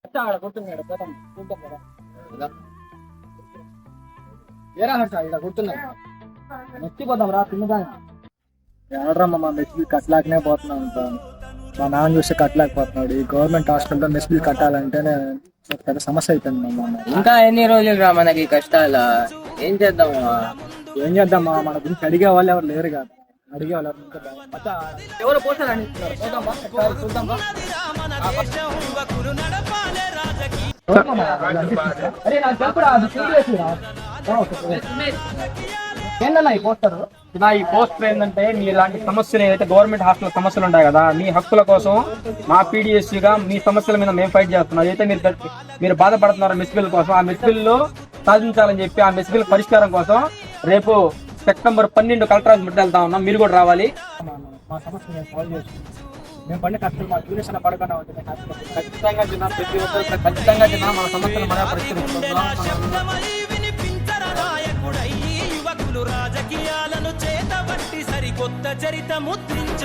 ఆడ కొడుతున్నాడు పోతాం చూద్దాం కదా ఏరా సార్ ఇక్కడ కొడుతున్నాడు మెచ్చిపోతాం రా తిన్నదా ఎవడరమ్మా మా మెస్ బిల్ కట్టలేకనే పోతున్నాం మా నాన్న చూస్తే కట్టలేకపోతున్నాడు ఈ గవర్నమెంట్ హాస్పిటల్లో మెస్ బిల్ కట్టాలంటేనే పెద్ద సమస్య అయిపోయింది మా ఇంకా ఎన్ని రోజులు రా మనకి కష్టాలు ఏం చేద్దాము ఏం చేద్దామా మన గురించి అడిగే వాళ్ళు ఎవరు లేరు కదా అడిగే వాళ్ళు ఎవరు పోతారని చూద్దాం అరే నాకు చెప్పురా ఏంటన్నా ఈ పోస్టర్ ఇలా ఈ పోస్టర్ ఏంటంటే మీ ఇలాంటి సమస్యలు ఏదైతే గవర్నమెంట్ హాస్టల్ సమస్యలు ఉంటాయి కదా మీ హక్కుల కోసం మా పీడిఎస్సీగా మీ సమస్యల మీద మేము ఫైట్ చేస్తున్నాం ఏదైతే మీరు బాధపడుతున్నారు మెస్ బిల్ కోసం ఆ మెస్ బిల్ సాధించాలని చెప్పి ఆ మెస్ బిల్ పరిష్కారం కోసం రేపు సెప్టెంబర్ 12 కలెక్టర్ ఆఫీస్ ముట్టి వెళ్తా ఉన్నాం మీరు కూడా రావాలి మా సమస్య మేము సాల్వ్ చేసుకుంటాం మేము పడిన కష్టం మా ట్యూషన్ పడకుండా ఉంటుంది ఖచ్చితంగా తిన్నా ప్రతి ఒక్కరు ఖచ్చితంగా తిన్నా మన సమస్యలు మన పరిష్కరిస్తున్నాం రాజకీయాలను చేతబట్టి సరికొత్త చరిత ముద్రించ